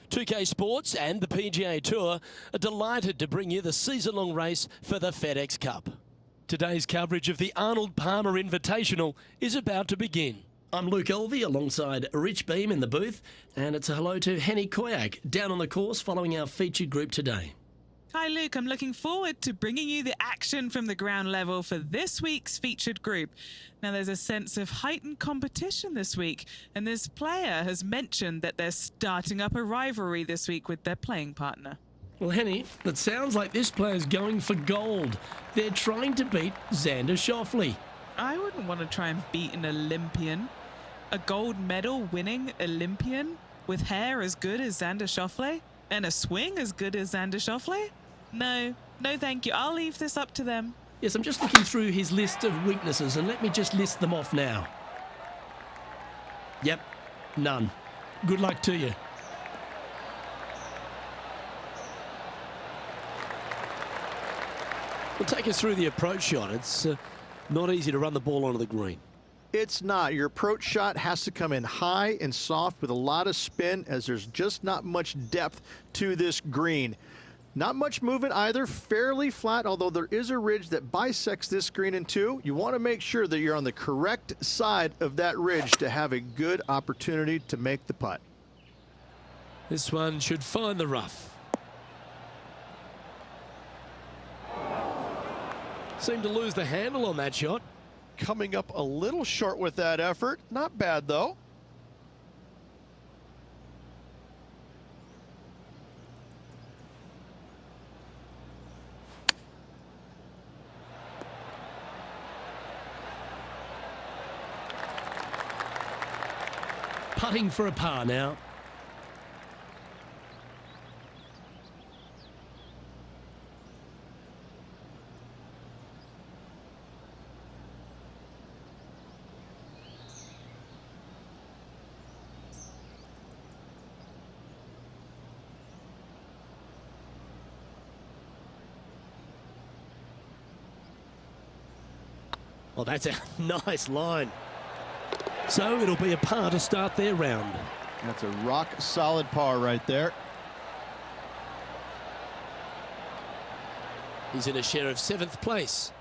2K Sports and the PGA Tour are delighted to bring you the season-long race for the FedEx Cup. Today's coverage of the Arnold Palmer Invitational is about to begin. I'm Luke Elvey alongside Rich Beam in the booth, and it's a hello to Henny Koyak down on the course following our featured group today. Hi Luke, I'm looking forward to bringing you the action from the ground level for this week's featured group. Now there's a sense of heightened competition this week, and this player has mentioned that they're starting up a rivalry this week with their playing partner. Well, Henny, it sounds like this player's going for gold. They're trying to beat Xander Schauffele. I wouldn't want to try and beat an Olympian. A gold medal winning Olympian with hair as good as Xander Schauffele and a swing as good as Xander Schauffele? No thank you. I'll leave this up to them. Yes, I'm just looking through his list of weaknesses, and let me just list them off now. Yep, none. Good luck to you. Well, take us through the approach shot. It's not easy to run the ball onto the green. It's not. Your approach shot has to come in high and soft with a lot of spin, as there's just not much depth to this green. Not much movement either, fairly flat, although there is a ridge that bisects this green in two. You want to make sure that you're on the correct side of that ridge to have a good opportunity to make the putt. This one should find the rough. Seemed to lose the handle on that shot. Coming up a little short with that effort. Not bad, though. Putting for a par now. Well, that's a nice line. So it'll be a par to start their round. That's a rock-solid par right there. He's in a share of 7th place.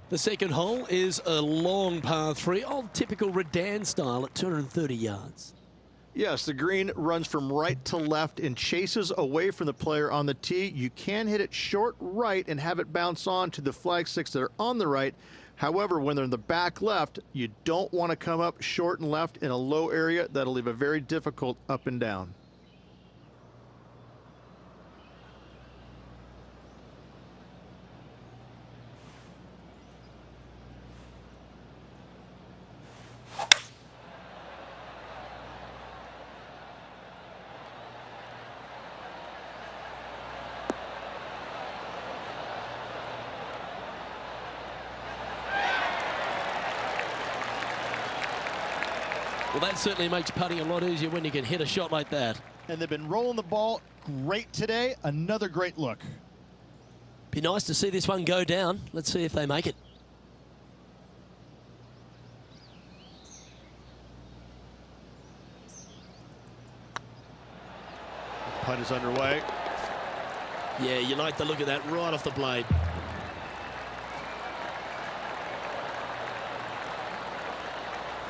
The second hole is a long par 3, old typical Redan style at 230 yards. Yes, the green runs from right to left and chases away from the player on the tee. You can hit it short right and have it bounce on to the flag sticks that are on the right. However, when they're in the back left, you don't want to come up short and left in a low area. That'll leave a very difficult up and down. Well, that certainly makes putting a lot easier when you can hit a shot like that. And they've been rolling the ball great today. Another great look. Be nice to see this one go down. Let's see if they make it. Putt is underway. Yeah, you like the look of that right off the blade.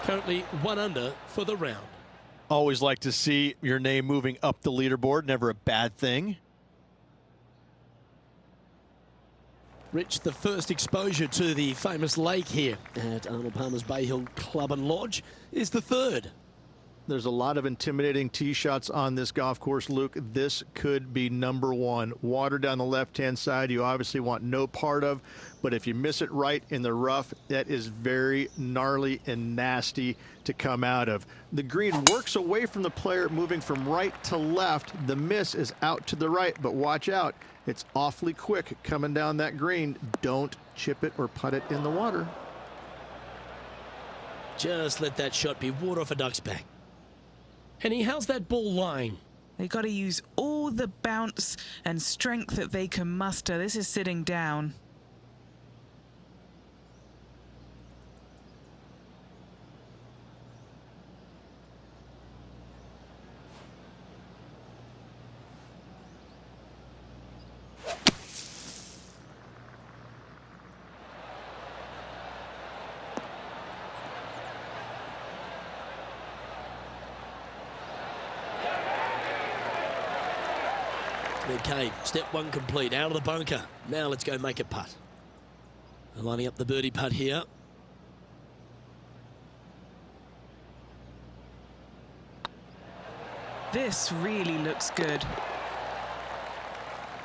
Currently 1 under for the round. Always like to see your name moving up the leaderboard. Never a bad thing. Rich, the first exposure to the famous lake here at Arnold Palmer's Bay Hill Club and Lodge is the third. There's a lot of intimidating tee shots on this golf course, Luke. This could be number one. Water down the left-hand side you obviously want no part of, but if you miss it right in the rough, that is very gnarly and nasty to come out of. The green works away from the player, moving from right to left. The miss is out to the right, but watch out. It's awfully quick coming down that green. Don't chip it or putt it in the water. Just let that shot be water off a duck's back. Henny, how's that ball lying? They got to use all the bounce and strength that they can muster. This is sitting down. Okay, step one complete, out of the bunker. Now let's go make a putt. Lining up the birdie putt here. This really looks good.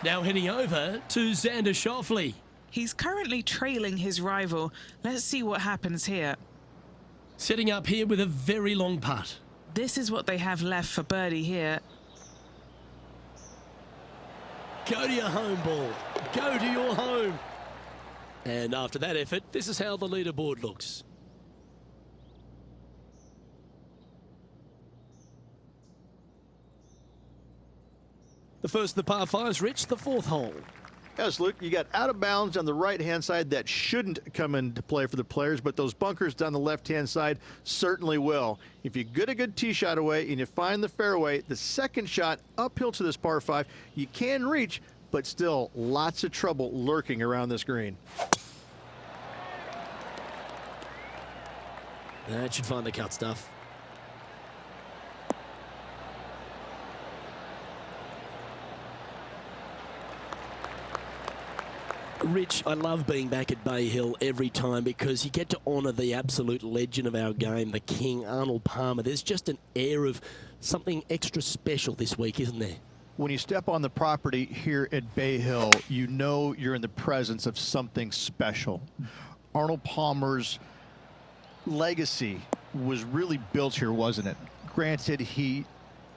Now heading over to Xander Schauffele. He's currently trailing his rival. Let's see what happens here. Setting up here with a very long putt. This is what they have left for birdie here. Go to your home ball. Go to your home. And after that effort, this is how the leaderboard looks. The first of the par fives, Rich, the fourth hole. Yes, Luke, you got out of bounds on the right-hand side that shouldn't come into play for the players, but those bunkers down the left-hand side certainly will. If you get a good tee shot away and you find the fairway, the second shot uphill to this par 5, you can reach, but still lots of trouble lurking around this green. That should find the cut stuff. Rich, I love being back at Bay Hill every time because you get to honour the absolute legend of our game, the king, Arnold Palmer. There's just an air of something extra special this week, isn't there? When you step on the property here at Bay Hill, you know you're in the presence of something special. Arnold Palmer's legacy was really built here, wasn't it? Granted, he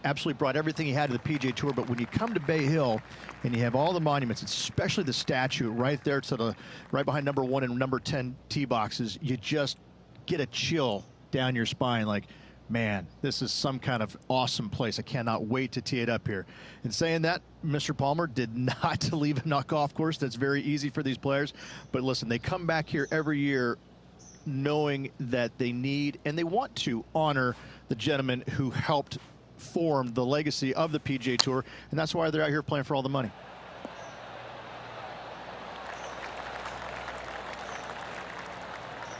absolutely brought everything he had to the PGA Tour, but when you come to Bay Hill and you have all the monuments, especially the statue right there to the right behind number 1 and number 10 tee boxes, you just get a chill down your spine like, man, this is some kind of awesome place. I cannot wait to tee it up here. And saying that, Mr. Palmer did not leave a golf course. That's very easy for these players. But listen, they come back here every year knowing that they need and they want to honor the gentleman who helped form the legacy of the PGA Tour, and that's why they're out here playing for all the money.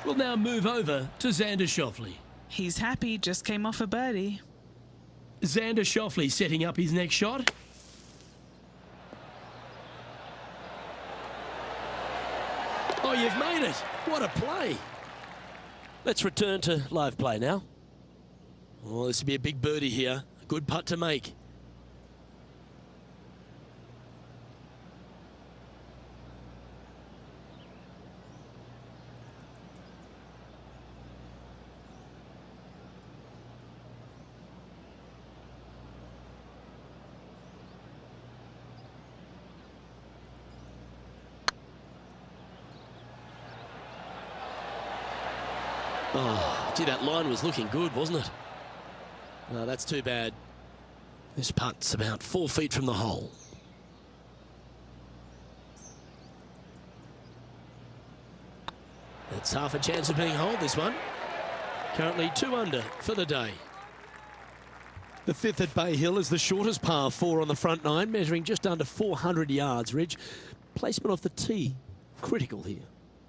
We'll now move over to Xander Schauffele. He's happy, just came off a birdie. Xander Schauffele setting up his next shot. Oh, you've made it. What a play. Let's return to live play now. Oh, this will be a big birdie here. A good putt to make. Oh, gee, that line was looking good, wasn't it? No, that's too bad. This putt's about 4 feet from the hole. It's half a chance of being holed, this one. Currently 2 under for the day. The fifth at Bay Hill is the shortest par 4 on the front 9, measuring just under 400 yards, Ridge. Placement off the tee, critical here.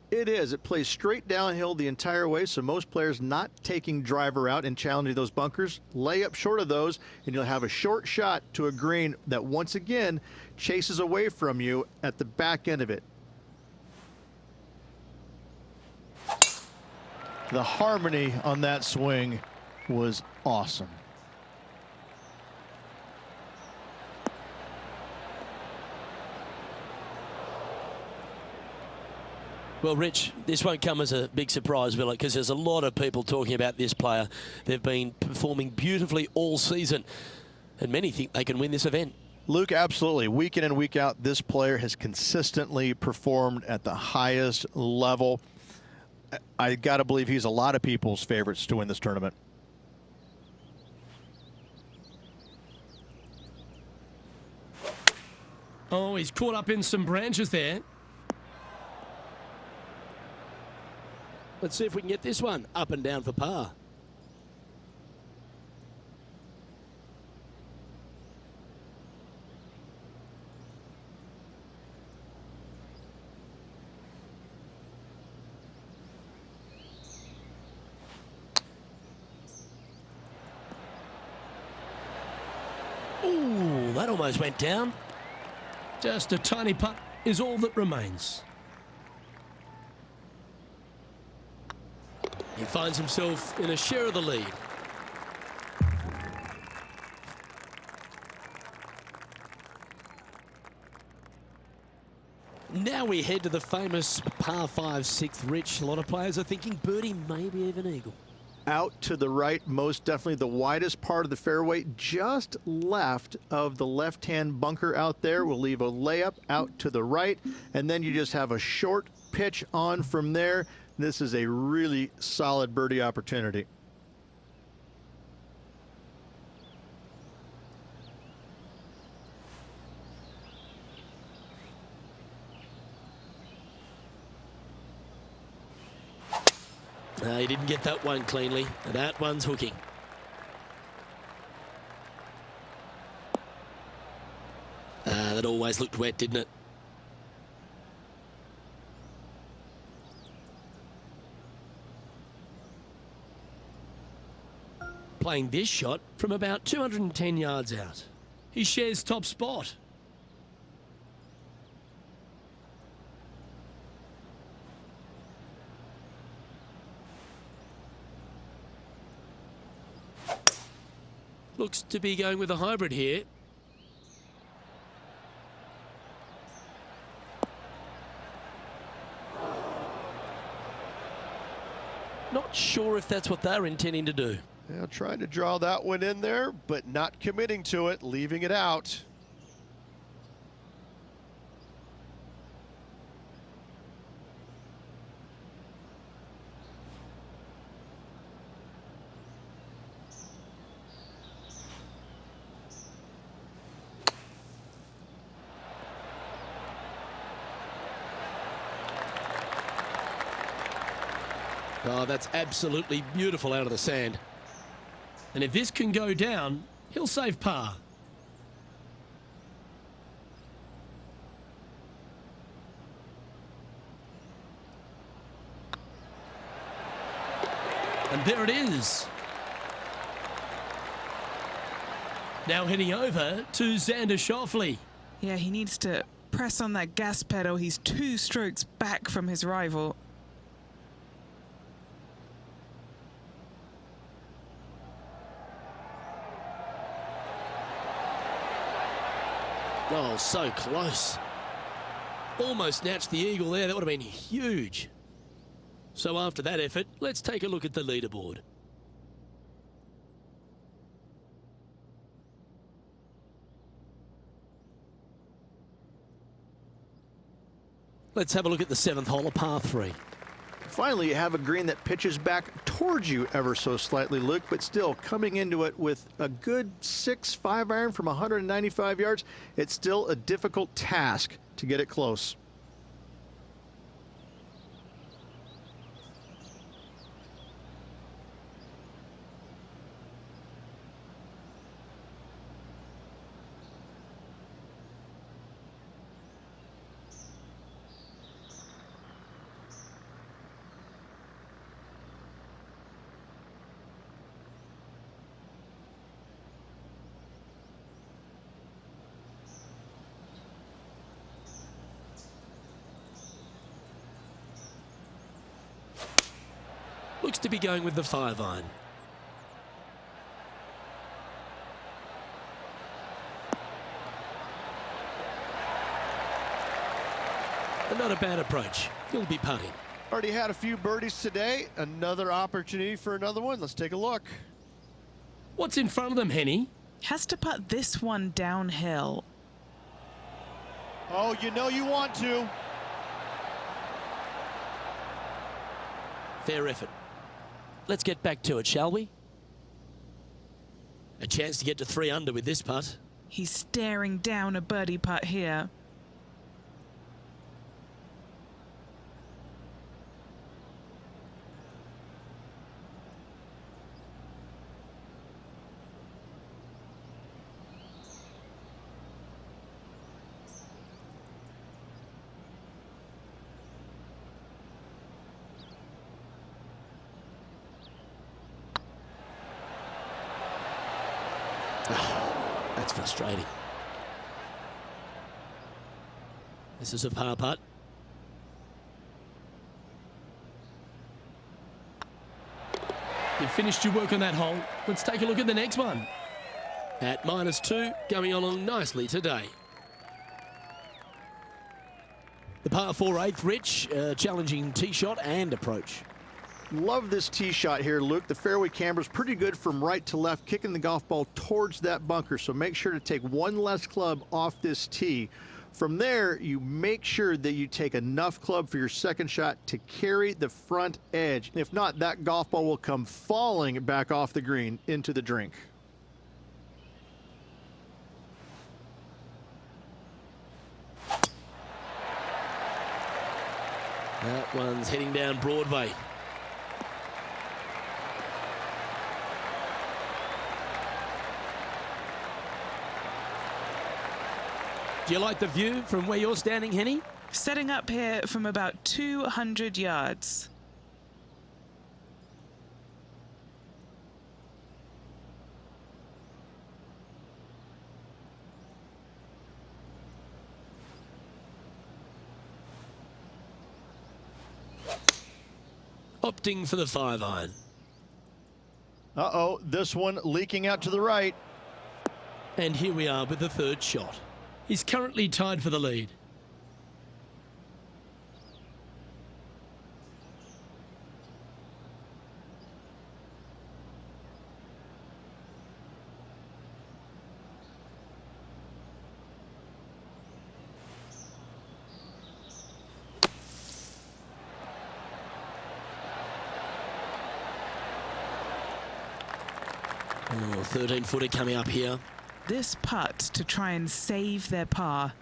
It is. It plays straight downhill the entire way, so most players not taking driver out and challenging those bunkers, lay up short of those, and you'll have a short shot to a green that once again chases away from you at the back end of it. The harmony on that swing was awesome. Well, Rich, this won't come as a big surprise, will it? Because there's a lot of people talking about this player. They've been performing beautifully all season, and many think they can win this event. Luke, absolutely. Week in and week out, this player has consistently performed at the highest level. I got to believe he's a lot of people's favorites to win this tournament. Oh, he's caught up in some branches there. Let's see if we can get this one up and down for par. Ooh, that almost went down. Just a tiny putt is all that remains. He finds himself in a share of the lead. Now we head to the famous par 5 6th. Rich, a lot of players are thinking birdie, maybe even eagle. Out to the right, most definitely the widest part of the fairway, just left of the left-hand bunker out there. We'll leave a layup out to the right, and then you just have a short pitch on from there. This is a really solid birdie opportunity. He didn't get that one cleanly, and that one's hooking. That always looked wet, didn't it? Playing this shot from about 210 yards out. He shares top spot. Looks to be going with a hybrid here. Not sure if that's what they're intending to do. Yeah, trying to draw that one in there, but not committing to it, leaving it out. Oh, that's absolutely beautiful out of the sand. And if this can go down, he'll save par. And there it is. Now heading over to Xander Schauffele. Yeah, he needs to press on that gas pedal. He's 2 strokes back from his rival. Oh, so close. Almost snatched the eagle there. That would have been huge. So after that effort, let's take a look at the leaderboard. Let's have a look at the 7th hole, a par 3. Finally, you have a green that pitches back towards you ever so slightly, Luke, but still coming into it with a good 6-5 iron from 195 yards. It's still a difficult task to get it close. Looks to be going with the 5 iron. And not a bad approach. He'll be putting. Already had a few birdies today. Another opportunity for another one. Let's take a look. What's in front of them, Henny? Has to putt this one downhill. Oh, you know you want to. Fair effort. Let's get back to it, shall we? A chance to get to 3 under with this putt. He's staring down a birdie putt here. That's frustrating. This is a par putt. You've finished your work on that hole. Let's take a look at the next one. At -2, going along nicely today. The par 4 8th, Rich, challenging tee shot and approach. Love this tee shot here, Luke. The fairway camber's pretty good from right to left, kicking the golf ball towards that bunker. So make sure to take one less club off this tee. From there, you make sure that you take enough club for your second shot to carry the front edge. If not, that golf ball will come falling back off the green into the drink. That one's heading down Broadway. Do you like the view from where you're standing, Henny? Setting up here from about 200 yards. Opting for the 5-iron. Uh-oh, this one leaking out to the right. And here we are with the third shot. He's currently tied for the lead. Oh, 13-footer coming up here. This putt to try and save their par.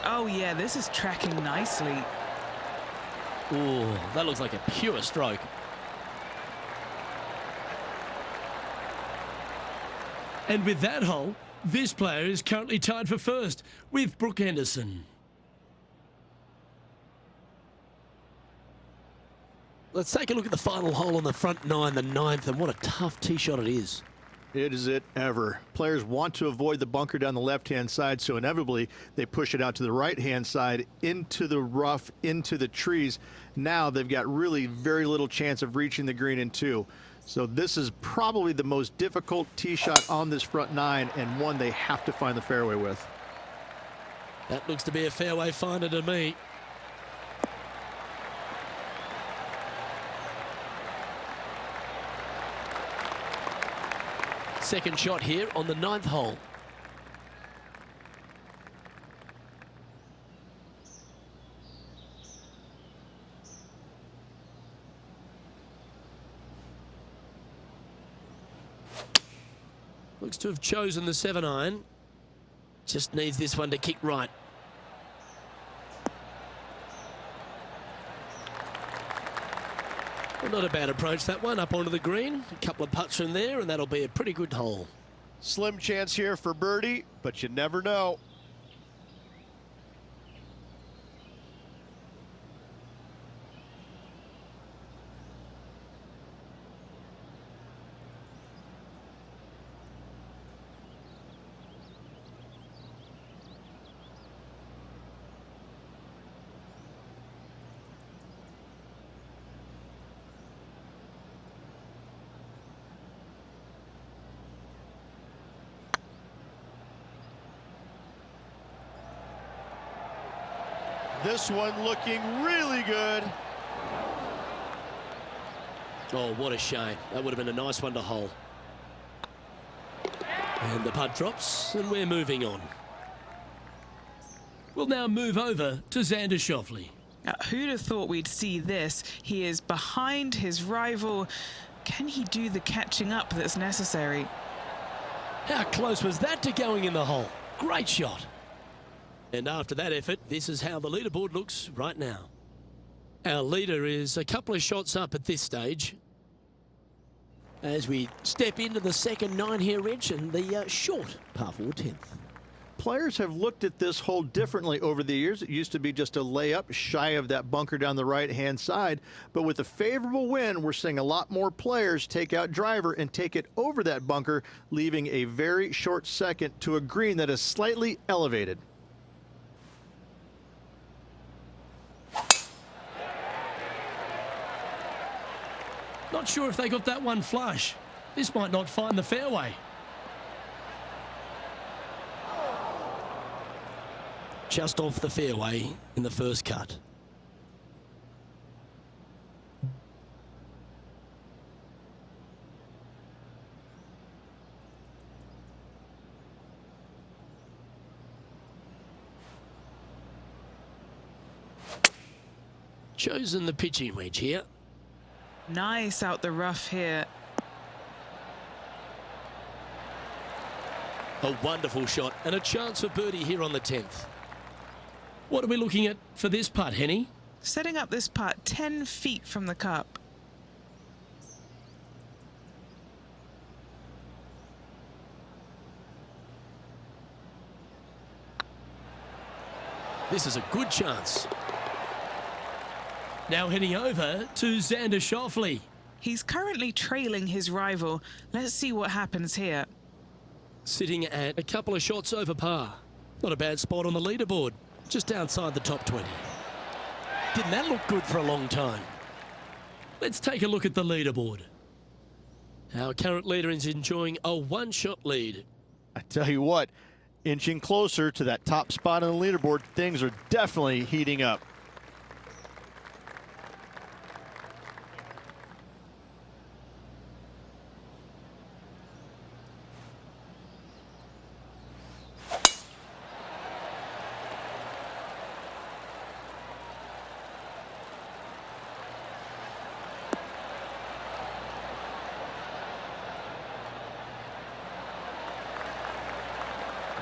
Oh yeah, this is tracking nicely. Oh, that looks like a pure stroke. And with that hole, this player is currently tied for first with Brooke Henderson. Let's take a look at the final hole on the front 9, the 9th, and what a tough tee shot it is. It is it ever. Players want to avoid the bunker down the left-hand side, so inevitably they push it out to the right-hand side, into the rough, into the trees. Now they've got really very little chance of reaching the green in 2. So this is probably the most difficult tee shot on this front 9, and one they have to find the fairway with. That looks to be a fairway finder to me. Second shot here on the 9th hole. Looks to have chosen the 7-iron. Just needs this one to kick right. Well, not a bad approach, that one, up onto the green. A couple of putts from there, and that'll be a pretty good hole. Slim chance here for birdie, but you never know. This one looking really good. Oh, what a shame. That would have been a nice one to hole. And the putt drops, and we're moving on. We'll now move over to Xander Schauffele. Who'd have thought we'd see this? He is behind his rival. Can he do the catching up that's necessary? How close was that to going in the hole? Great shot. And after that effort, this is how the leaderboard looks right now. Our leader is a couple of shots up at this stage. As we step into the second 9 here, Rich, and the short par 4 10th. Players have looked at this hole differently over the years. It used to be just a layup shy of that bunker down the right-hand side. But with a favorable wind, we're seeing a lot more players take out driver and take it over that bunker, leaving a very short second to a green that is slightly elevated. Not sure if they got that one flush. This might not find the fairway. Just off the fairway in the first cut. Chosen the pitching wedge here. Nice out the rough here. A wonderful shot and a chance for birdie here on the 10th. What are we looking at for this putt, Henny? Setting up this putt 10 feet from the cup. This is a good chance. Now heading over to Xander Schauffele. He's currently trailing his rival. Let's see what happens here. Sitting at a couple of shots over par. Not a bad spot on the leaderboard. Just outside the top 20. Didn't that look good for a long time? Let's take a look at the leaderboard. Our current leader is enjoying a one-shot lead. I tell you what, inching closer to that top spot on the leaderboard, things are definitely heating up.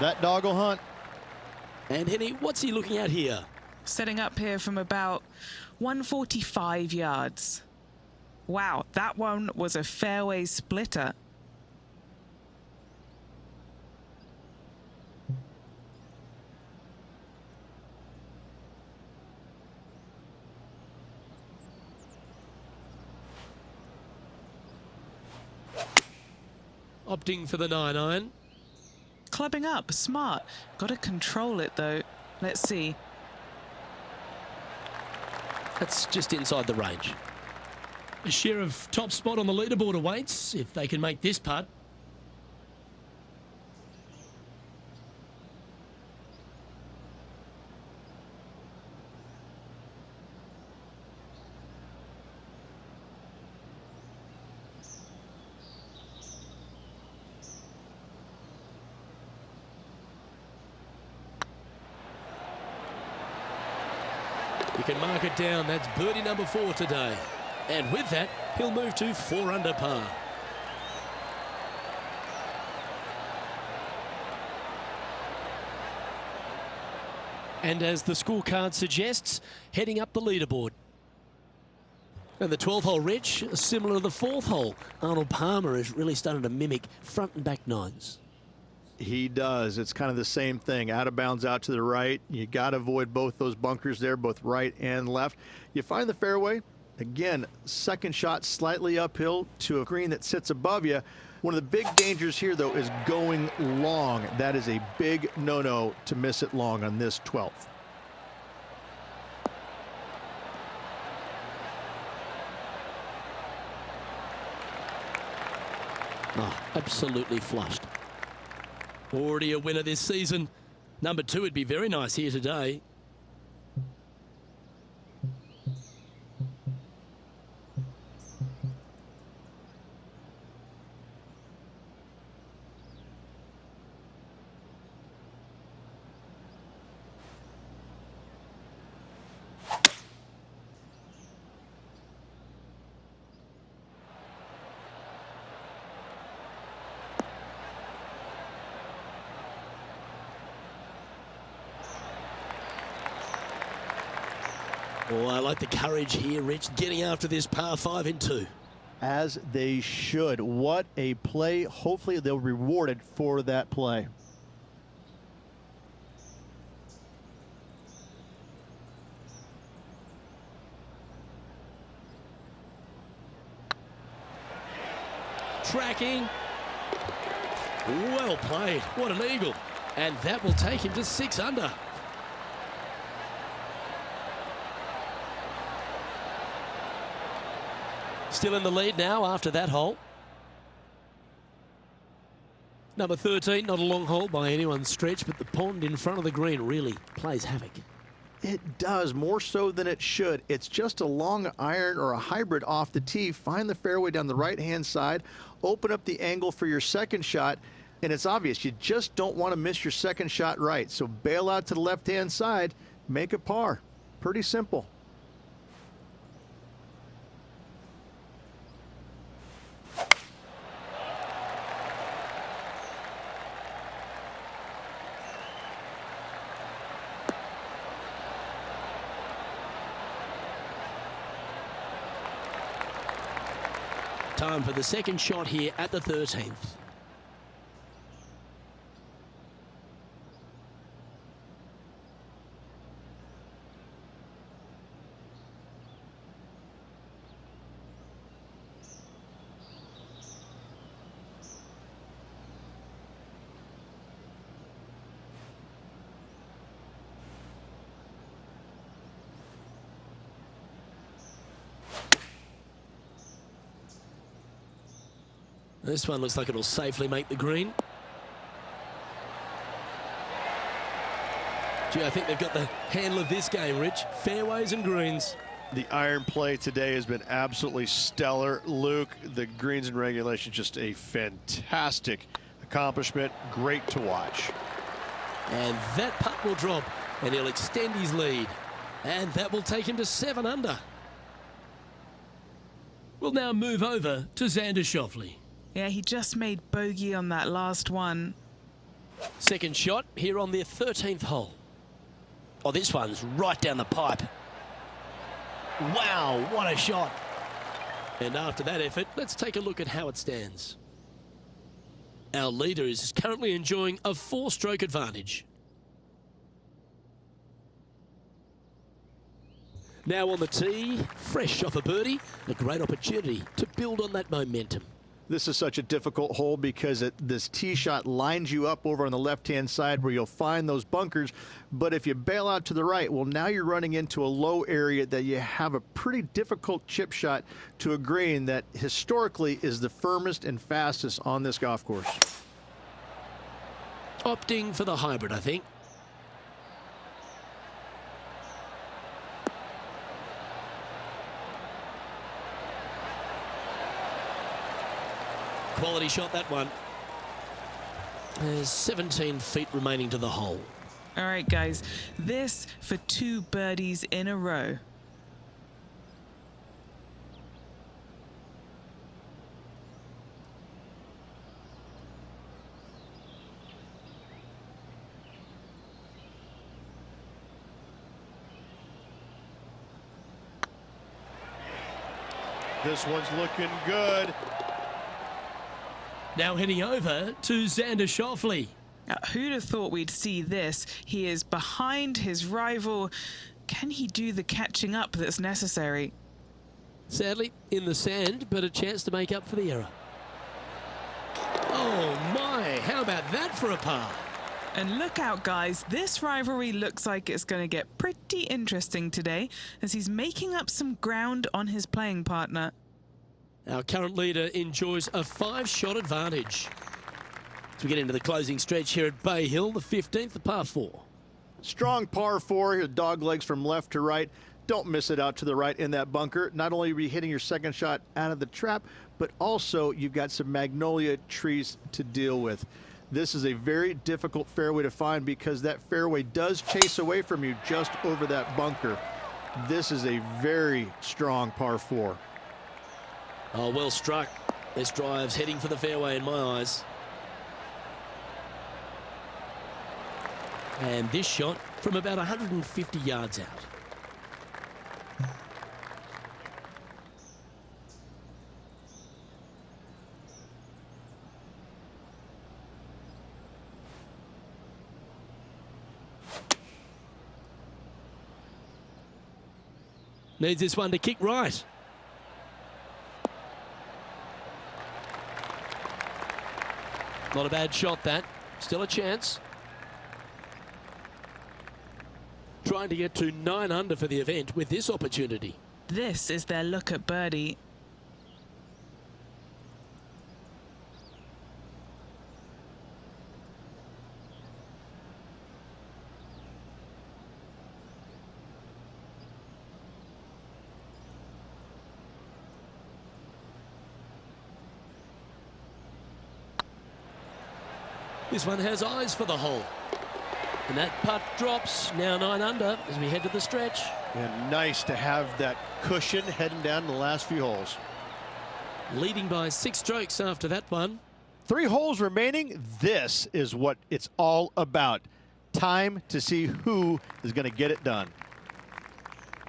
That dog will hunt. And Henny, what's he looking at here? Setting up here from about 145 yards. Wow, that one was a fairway splitter. Opting for the 9-iron. Clubbing up, smart. Got to control it though. Let's see. That's just inside the range. A share of top spot on the leaderboard awaits if they can make this putt. You can mark it down. That's birdie number 4 today. And with that, he'll move to 4 under par. And as the scorecard suggests, heading up the leaderboard. And the 12th hole, Rich, similar to the 4th hole. Arnold Palmer has really started to mimic front and back nines. He does. It's kind of the same thing. Out of bounds out to the right. You got to avoid both those bunkers there, both right and left. You find the fairway. Again, second shot slightly uphill to a green that sits above you. One of the big dangers here, though, is going long. That is a big no-no to miss it long on this 12th. Oh, absolutely flushed. Already a winner this season. Number 2 would be very nice here today. Oh, I like the courage here, Rich, getting after this par 5 in 2. as they should. What a play. Hopefully they'll be rewarded for that play. Tracking. Well played. What an eagle. And that will take him to 6 under. Still in the lead now after that hole. Number 13, not a long hole by anyone's stretch, but the pond in front of the green really plays havoc. It does, more so than it should. It's just a long iron or a hybrid off the tee. Find the fairway down the right-hand side, open up the angle for your second shot, and it's obvious you just don't want to miss your second shot right. So bail out to the left-hand side, make a par. Pretty simple. Time for the second shot here at the 13th. This one looks like it'll safely make the green. Gee, I think they've got the handle of this game, Rich. Fairways and greens. The iron play today has been absolutely stellar. Luke, the greens and regulation, just a fantastic accomplishment. Great to watch. And that putt will drop, and he'll extend his lead. And that will take him to 7 under. We'll now move over to Xander Schauffele. Yeah, he just made bogey on that last one. Second shot here on their 13th hole. Oh, this one's right down the pipe. Wow, what a shot. And after that effort, let's take a look at how it stands. Our leader is currently enjoying a 4-stroke advantage. Now on the tee, fresh off a birdie, a great opportunity to build on that momentum. This is such a difficult hole because this tee shot lines you up over on the left-hand side where you'll find those bunkers. But if you bail out to the right, well, now you're running into a low area that you have a pretty difficult chip shot to a green that historically is the firmest and fastest on this golf course. Opting for the hybrid, I think. Quality shot, that one. There's 17 feet remaining to the hole. All right, guys, this for 2 birdies in a row. This one's looking good. Now heading over to Xander Schauffele. Who'd have thought we'd see this? He is behind his rival. Can he do the catching up that's necessary? Sadly, in the sand, but a chance to make up for the error. Oh my, how about that for a par? And look out, guys, this rivalry looks like it's going to get pretty interesting today as he's making up some ground on his playing partner. Our current leader enjoys a 5-shot advantage. As we get into the closing stretch here at Bay Hill, the 15th, the par 4. Strong par 4, your dog legs from left to right. Don't miss it out to the right in that bunker. Not only are you hitting your second shot out of the trap, but also you've got some magnolia trees to deal with. This is a very difficult fairway to find because that fairway does chase away from you just over that bunker. This is a very strong par 4. Oh, well struck. This drive's heading for the fairway in my eyes. And this shot from about 150 yards out. Needs this one to kick right. Not a bad shot, that. Still a chance. Trying to get to 9 under for the event with this opportunity. This is their look at birdie. This one has eyes for the hole. And that putt drops, now 9 under as we head to the stretch. And nice to have that cushion heading down to the last few holes. Leading by 6 strokes after that one. 3 holes remaining. This is what it's all about. Time to see who is going to get it done.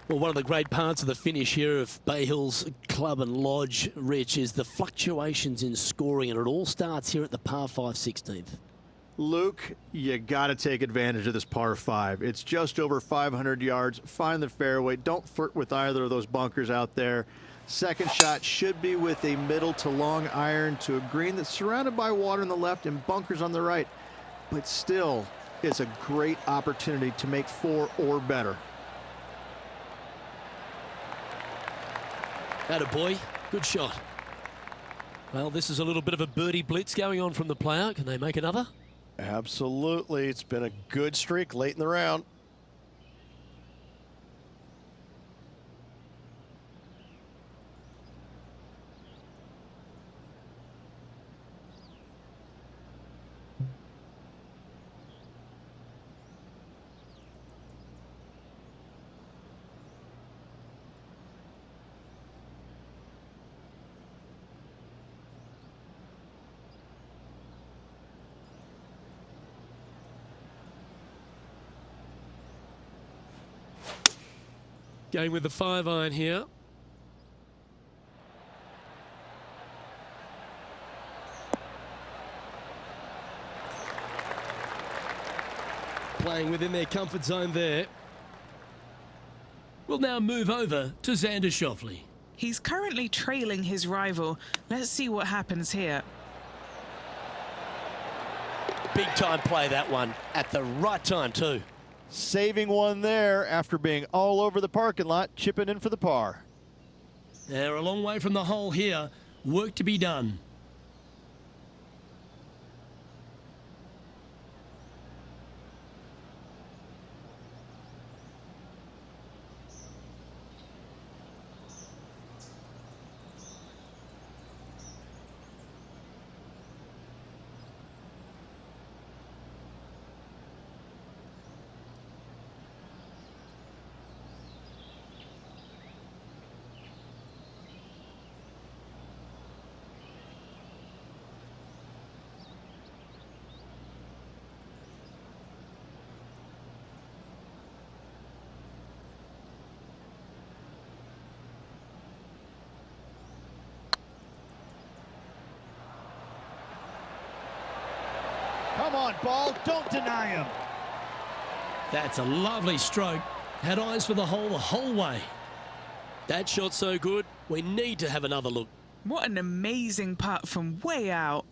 Well, one of the great parts of the finish here of Bay Hills Club and Lodge, Rich, is the fluctuations in scoring, and it all starts here at the par 5 16th. Luke, you got to take advantage of this par 5. It's just over 500 yards. Find the fairway. Don't flirt with either of those bunkers out there. Second shot should be with a middle to long iron to a green that's surrounded by water on the left and bunkers on the right. But still, it's a great opportunity to make 4 or better. aDoB, good shot. Well, this is a little bit of a birdie blitz going on from the player. Can they make another? Absolutely. It's been a good streak late in the round. Going with the 5-iron here. Playing within their comfort zone there. We'll now move over to Xander Schauffele. He's currently trailing his rival. Let's see what happens here. Big time play, that one, at the right time too. Saving one there after being all over the parking lot, chipping in for the par. They're a long way from the hole here. Work to be done. Come on, ball. Don't deny him. That's a lovely stroke. Had eyes for the whole way. That shot so good, we need to have another look. What an amazing putt from way out.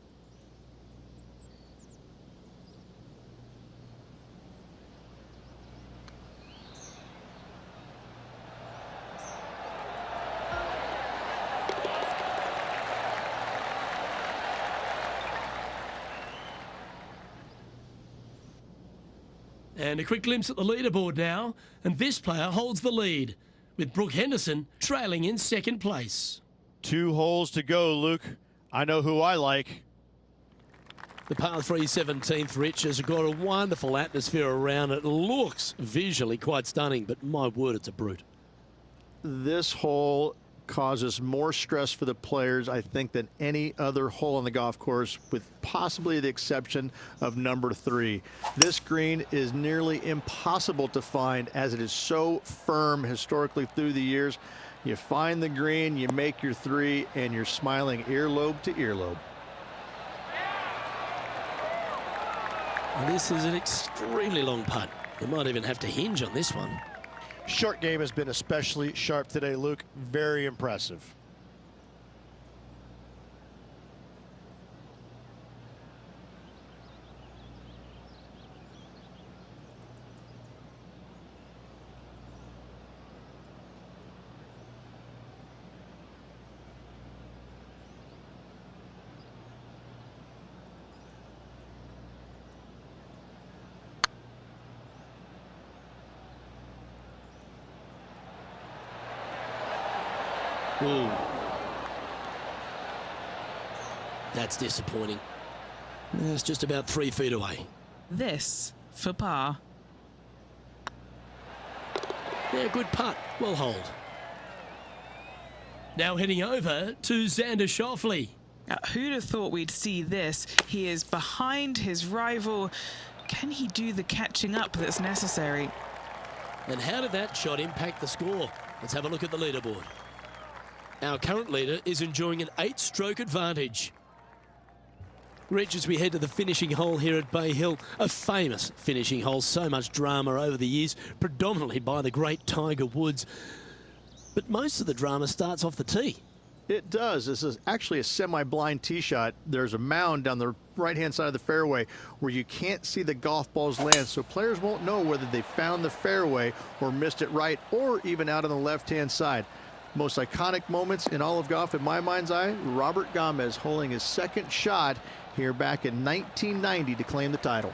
And a quick glimpse at the leaderboard now, and this player holds the lead, with Brooke Henderson trailing in second place. 2 holes to go, Luke. I know who I like. The par 3 17th, Rich, has got a wonderful atmosphere around it. Looks visually quite stunning, but my word, it's a brute. This hole causes more stress for the players, I think, than any other hole on the golf course, with possibly the exception of number 3. This green is nearly impossible to find as it is so firm historically through the years. You find the green, you make your 3, and you're smiling earlobe to earlobe. And this is an extremely long putt. You might even have to hinge on this one. Short game has been especially sharp today, Luke. Very impressive. Ooh. That's disappointing. It's just about 3 feet away. This for par. Yeah, good putt. Well hold. Now heading over to Xander Schauffele. Who'd have thought we'd see this? He is behind his rival. Can he do the catching up that's necessary? And how did that shot impact the score? Let's have a look at the leaderboard. Our current leader is enjoying an 8-stroke advantage. Rich, as we head to the finishing hole here at Bay Hill, a famous finishing hole, so much drama over the years, predominantly by the great Tiger Woods. But most of the drama starts off the tee. It does. This is actually a semi-blind tee shot. There's a mound down the right-hand side of the fairway where you can't see the golf balls land, so players won't know whether they found the fairway or missed it right, or even out on the left-hand side. Most iconic moments in all of golf, in my mind's eye, Robert Gomez holding his second shot here back in 1990 to claim the title.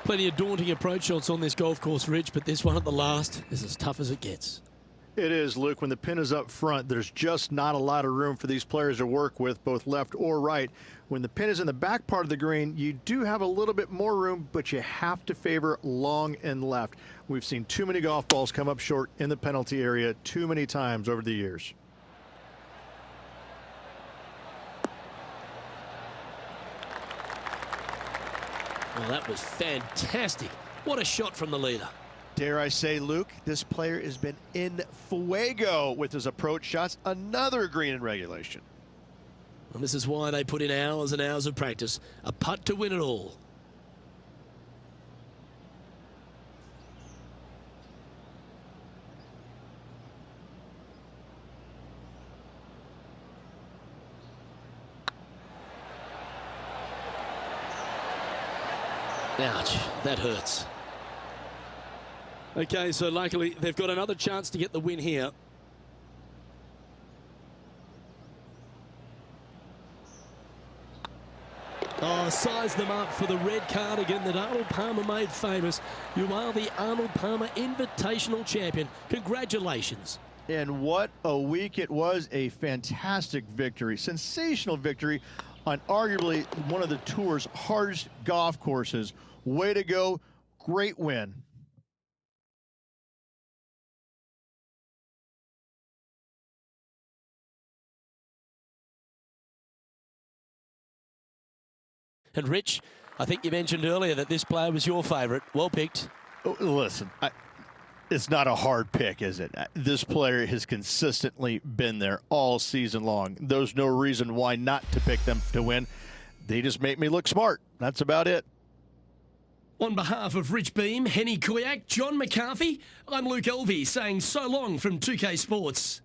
Plenty of daunting approach shots on this golf course, Rich, but this one at the last is as tough as it gets. It is, Luke. When the pin is up front, there's just not a lot of room for these players to work with, both left or right. When the pin is in the back part of the green, you do have a little bit more room, but you have to favor long and left. We've seen too many golf balls come up short in the penalty area too many times over the years. Well, that was fantastic. What a shot from the leader. Dare I say, Luke, this player has been in fuego with his approach shots. Another green in regulation. And this is why they put in hours and hours of practice. A putt to win it all. Ouch, that hurts. Okay, so luckily they've got another chance to get the win here. Oh, size them up for the red cardigan that Arnold Palmer made famous. You are the Arnold Palmer Invitational Champion. Congratulations. And what a week it was. A fantastic victory, sensational victory on arguably one of the tour's hardest golf courses. Way to go. Great win. And Rich, I think you mentioned earlier that this player was your favourite. Well picked. Oh, listen, it's not a hard pick, is it? This player has consistently been there all season long. There's no reason why not to pick them to win. They just make me look smart. That's about it. On behalf of Rich Beam, Henny Kuyak, John McCarthy, I'm Luke Elvey saying so long from 2K Sports.